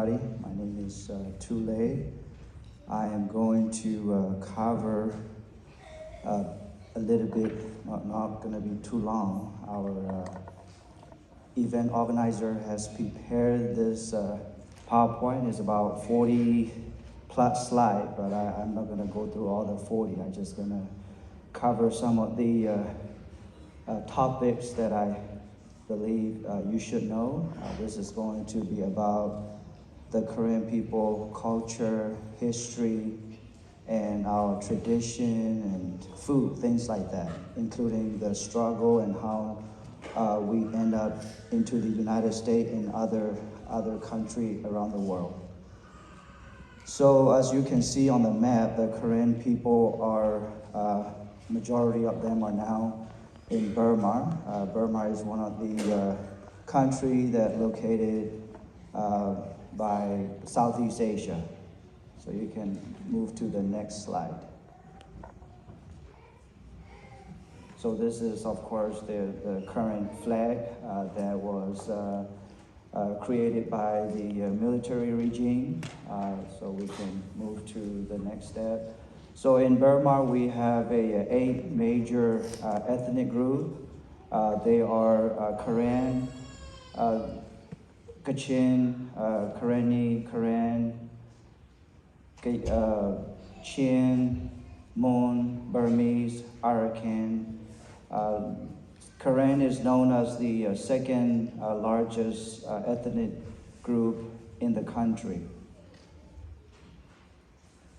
My name is Tule. I am going to cover a little bit, not going to be too long. Our event organizer has prepared this PowerPoint. It's about 40 plus slides, but I'm not going to go through all the 40. I'm just going to cover some of the topics that I believe you should know. This is going to be about the Korean people, culture, history, and our tradition and food, things like that, including the struggle and how we end up into the United States and other countries around the world. So as you can see on the map, the Korean people are, majority of them are now in Burma. Burma is one of the countries that located by Southeast Asia. So you can move to the next slide. So this is, of course, the current flag that was created by the military regime. So we can move to the next step. So in Burma, we have 8 major ethnic groups. They are Karen, Kachin, Karenni, Karen, Chin, Mon, Burmese, Arakan. Karen is known as the second largest ethnic group in the country.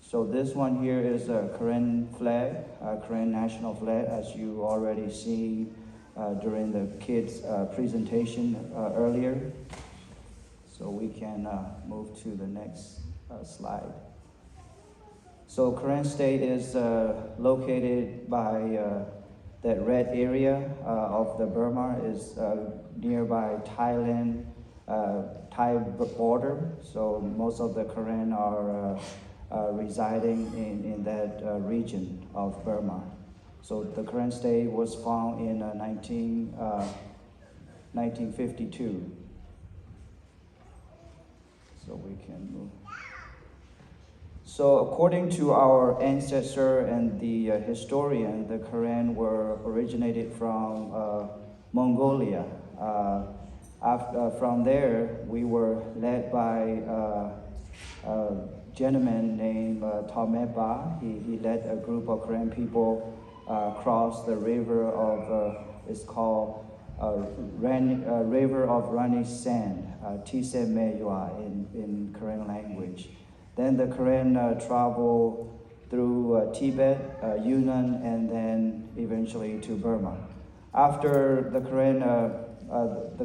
So this one here is a Karen flag, Karen national flag, as you already seen during the kids' presentation earlier. So we can move to the next slide. So Karen State is located by that red area of the Burma is nearby Thailand, Thai border. So most of the Karen are residing in that region of Burma. So the Karen State was found in 1952. So we can move. So according to our ancestor and the historian, the Karen were originated from Mongolia. From there, we were led by a gentleman named Tomeba. He led a group of Karen people across the river of, it's called River of Running Sand, Tise Meyua in Karen language. Then the Karen traveled through Tibet, Yunnan, and then eventually to Burma. After the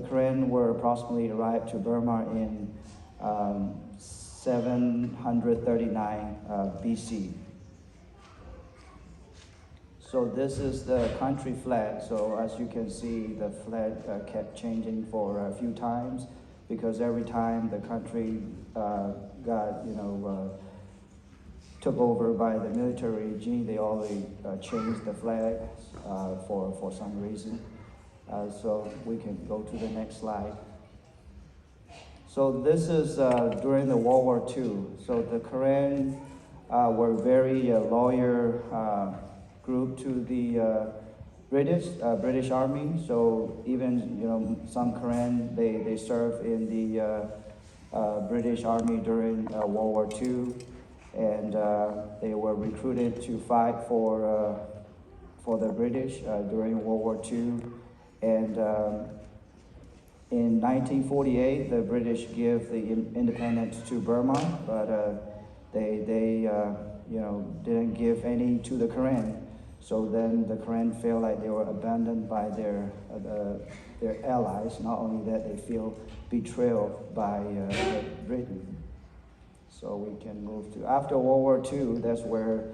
Karen were approximately arrived to Burma in 739 BC. So this is the country flag. So as you can see, the flag kept changing for a few times because every time the country got, took over by the military regime, they always changed the flag for some reason. So we can go to the next slide. So this is during the World War II. So the Karen were very loyal group to the British Army. So even some Karen they served in the British Army during World War II, and they were recruited to fight for the British during World War II. And in 1948, the British gave the independence to Burma, but they didn't give any to the Karen. So then the Karen felt like they were abandoned by their allies. Not only that, they feel betrayed by Britain. So we can move to, after World War II, that's where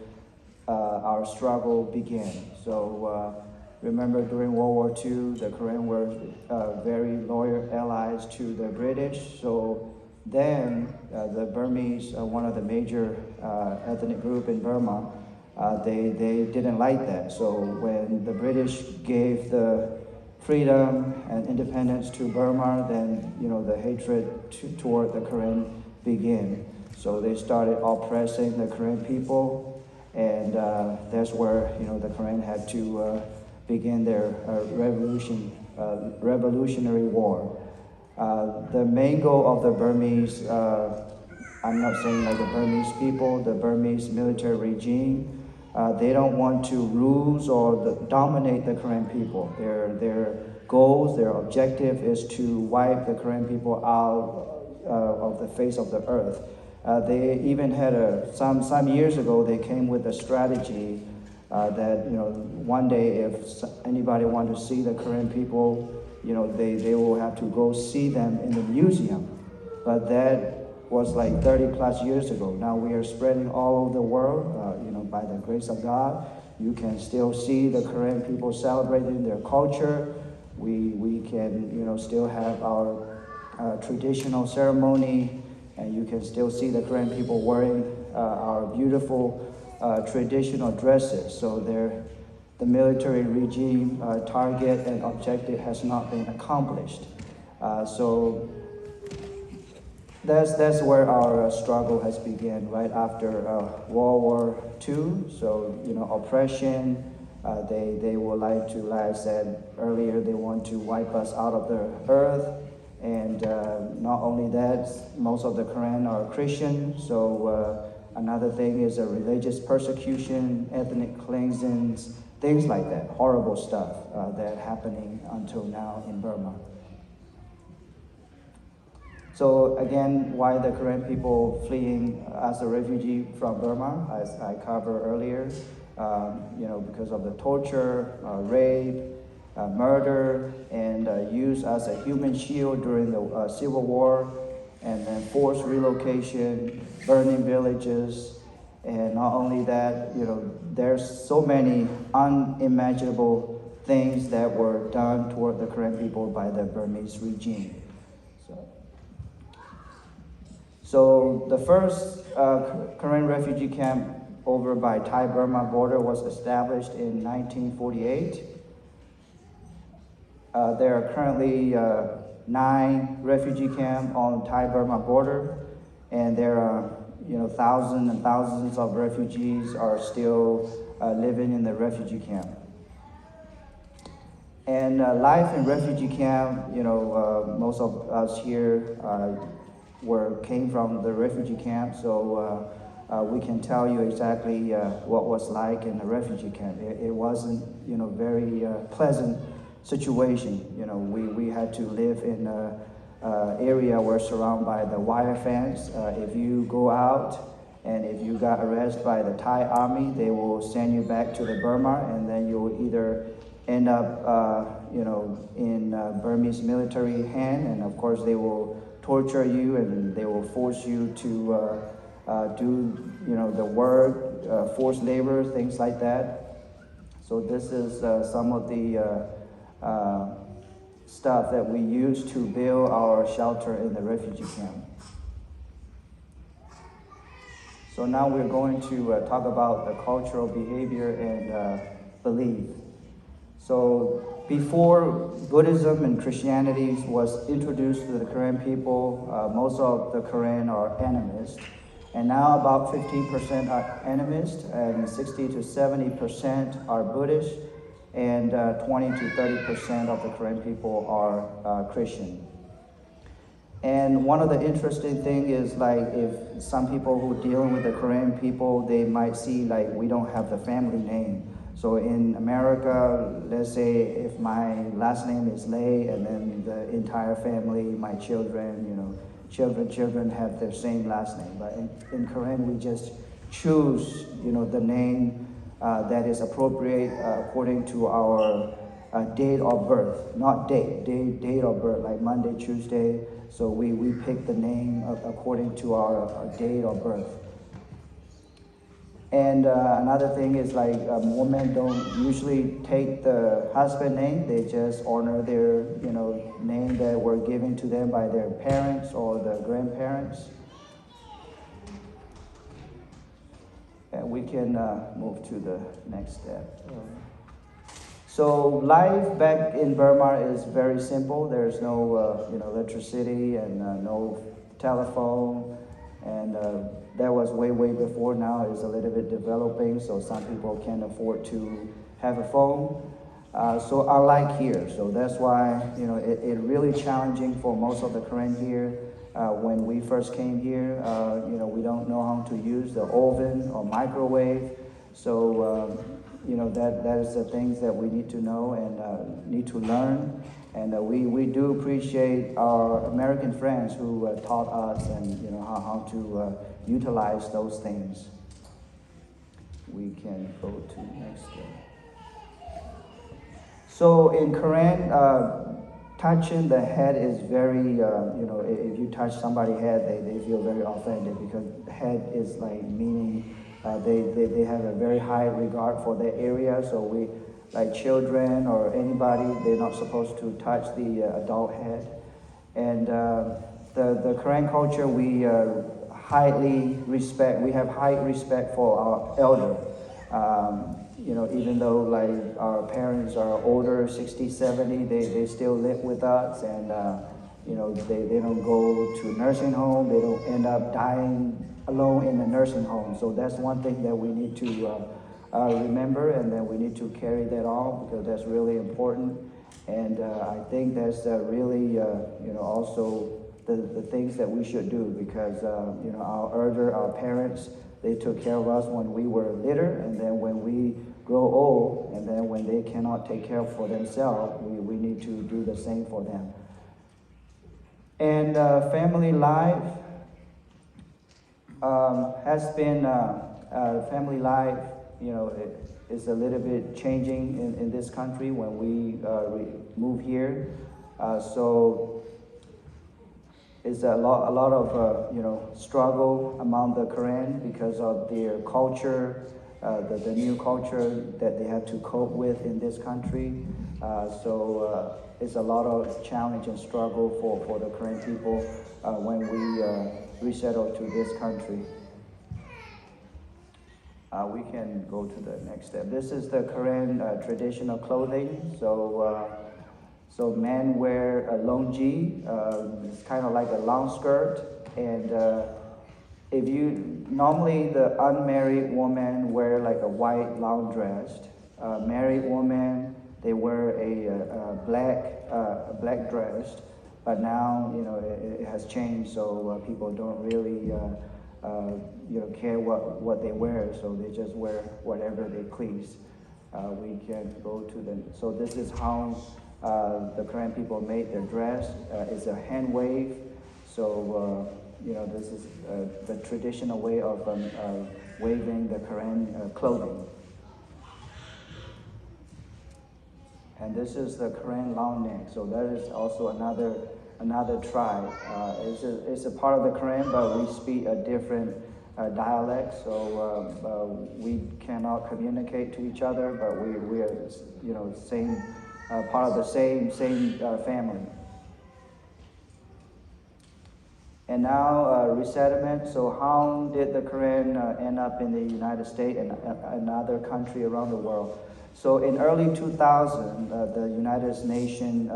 our struggle began. So remember during World War II, the Karen were very loyal allies to the British. So then the Burmese, one of the major ethnic group in Burma, they didn't like that. So when the British gave the freedom and independence to Burma, then the hatred toward the Karen begin. So they started oppressing the Korean people, and that's where the Korean had to begin their revolutionary war. The main goal of the Burmese, I'm not saying like the Burmese people, the Burmese military regime, they don't want to rule or dominate the Korean people. Their goals, their objective is to wipe the Korean people out of the face of the earth. They even had some years ago, they came with a strategy that one day if anybody want to see the Korean people, they will have to go see them in the museum. But that was like 30 plus years ago. Now we are spreading all over the world, by the grace of God. You can still see the Korean people celebrating their culture. We can still have our traditional ceremony, and you can still see the Korean people wearing our beautiful traditional dresses. So the military regime target and objective has not been accomplished. So that's where our struggle has begun, right after World War II. So oppression. They would like to, like I said earlier, they want to wipe us out of the earth. And not only that, most of the Korean are Christian. So another thing is a religious persecution, ethnic cleansings, things like that, horrible stuff that happening until now in Burma. So again, why the Korean people fleeing as a refugee from Burma, as I covered earlier, because of the torture, rape, murder, and use as a human shield during the Civil War, and then forced relocation, burning villages, and not only that, there's so many unimaginable things that were done toward the Korean people by the Burmese regime. So the first Korean refugee camp over by Thai-Burma border was established in 1948. There are currently 9 refugee camps on Thai-Burma border, and there are thousands and thousands of refugees are still living in the refugee camp. And life in refugee camp, most of us here came from the refugee camp, so we can tell you exactly what was like in the refugee camp. It wasn't, very pleasant situation. We had to live in an area where surrounded by the wire fence. If you go out and if you got arrested by the Thai army, they will send you back to the Burma, and then you'll either end up, in Burmese military hand, and of course they will torture you and they will force you to do, the work, forced labor, things like that. So this is some of the stuff that we use to build our shelter in the refugee camp. So now we're going to talk about the cultural behavior and belief. So before Buddhism and Christianity was introduced to the Korean people, most of the Korean are animists. And now about 15% are animists, and 60 to 70% are Buddhist, and 20 to 30% of the Korean people are Christian. And one of the interesting things is, like, if some people who dealing with the Korean people, they might see like we don't have the family name. So in America, let's say if my last name is Lei, and then the entire family, my children, children have their same last name. But in Korean, we just choose, the name that is appropriate according to our date of birth, not date of birth, like Monday, Tuesday. So we pick the name according to our date of birth. And another thing is, like, women don't usually take the husband name. They just honor their, name that were given to them by their parents or the grandparents. And we can move to the next step. So life back in Burma is very simple. There's no, electricity and no telephone. way before. Now is a little bit developing, so some people can't afford to have a phone. So unlike here, so that's why it really challenging for most of the Korean here. When we first came here, we don't know how to use the oven or microwave. So that is the things that we need to know and need to learn. And we do appreciate our American friends who taught us and how to utilize those things. We can go to next step. So in Korean, touching the head is very, if you touch somebody's head, they feel very offended because head is like meaning they have a very high regard for their area. So we, like children or anybody, they're not supposed to touch the adult head. And the Korean culture, we highly respect, we have high respect for our elder. Even though like our parents are older, 60, 70, they still live with us, and they don't go to nursing home, they don't end up dying alone in the nursing home. So that's one thing that we need to remember, and then we need to carry that on because that's really important. And I think that's really also the things that we should do because our parents, they took care of us when we were little, and then when we grow old, and then when they cannot take care for themselves, we need to do the same for them. And family life has been, family life, is a little bit changing in this country when we move here. So it's a lot of struggle among the Korean because of their culture, the new culture that they have to cope with in this country. So it's a lot of challenge and struggle for the Korean people when we resettle to this country. We can go to the next step. This is the Korean traditional clothing. So men wear a longji. It's kind of like a long skirt, and if you normally the unmarried woman wear like a white long dress. Married woman, they wear a black dress. But now it has changed, so people don't really care what they wear, so they just wear whatever they please. We can go to the. So this is how the Korean people made their dress. It's a hand wave. So this is the traditional way of waving the Korean clothing. And this is the Korean long neck. So that is also another tribe. It's a part of the Korean, but we speak a different dialect. So we cannot communicate to each other, but we are same part of the same family. And now resettlement. So how did the Korean end up in the United States and another country around the world? So in early 2000, the United Nations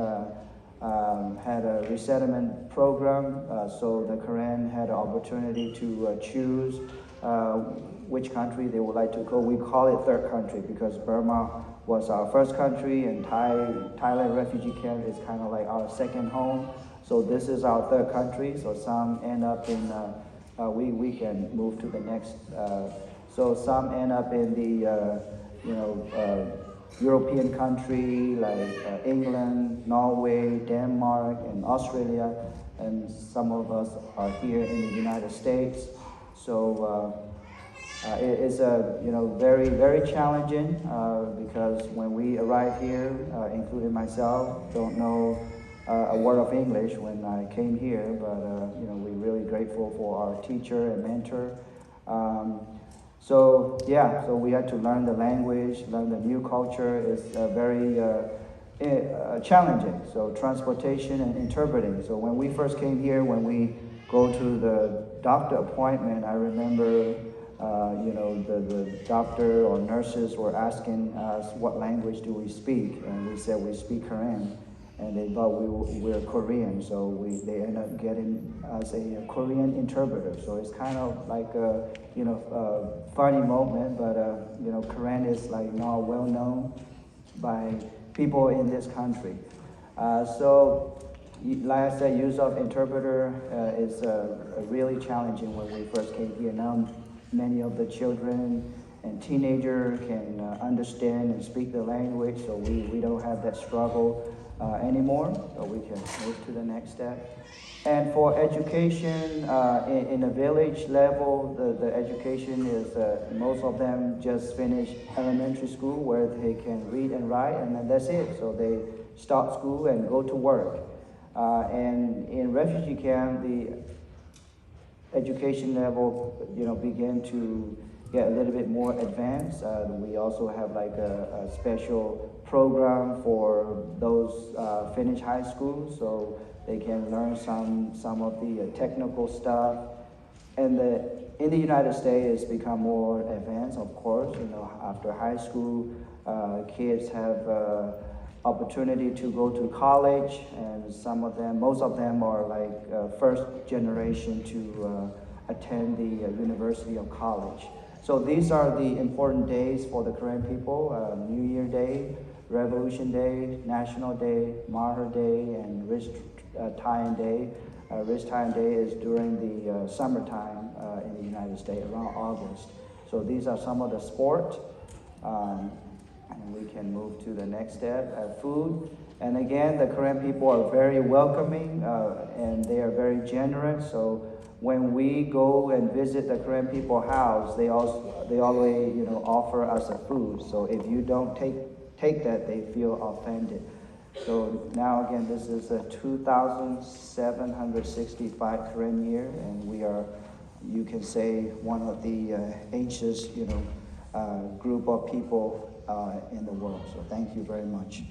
had a resettlement program. So the Korean had an opportunity to choose which country they would like to go. We call it third country because Burma was our first country, and Thailand refugee camp is kind of like our second home. So this is our third country. So some end up in, we can move to the next. So some end up in the, European country like England, Norway, Denmark, and Australia. And some of us are here in the United States. So it is very, very challenging because when we arrived here, including myself, don't know a word of English when I came here, but we're really grateful for our teacher and mentor. So we had to learn the language, learn the new culture. It's very challenging. So transportation and interpreting. So when we first came here, when we go to the doctor appointment, I remember the doctor or nurses were asking us what language do we speak, and we said we speak Korean. and they thought we're Korean, so they end up getting us a Korean interpreter. So it's kind of like a funny moment, but Karen is like now well known by people in this country. Like I said, use of interpreter is really challenging when we first came here. Now many of the children and teenagers can understand and speak the language, so we don't have that struggle anymore. So we can move to the next step. And for education, in a village level, the education is, most of them just finish elementary school where they can read and write, and then that's it. So they start school and go to work. And in refugee camp, the education level, begin to get a little bit more advanced. We also have like a special program for those finish high school, so they can learn some of the technical stuff. And in the United States, it's become more advanced, of course. After high school, kids have opportunity to go to college, and most of them are like first generation to attend the University of College. So these are the important days for the Korean people: New Year Day, Revolution Day, National Day, Maher Day, and Rich Time Day. Rich Time Day is during the summertime in the United States, around August. So these are some of the sport. And we can move to the next step, food. And again, the Korean people are very welcoming and they are very generous. So when we go and visit the Korean people house, they always offer us a food. So if you don't take that, they feel offended. So now again, this is a 2,765 Korean year, and we are, you can say, one of the ancient group of people in the world. So thank you very much.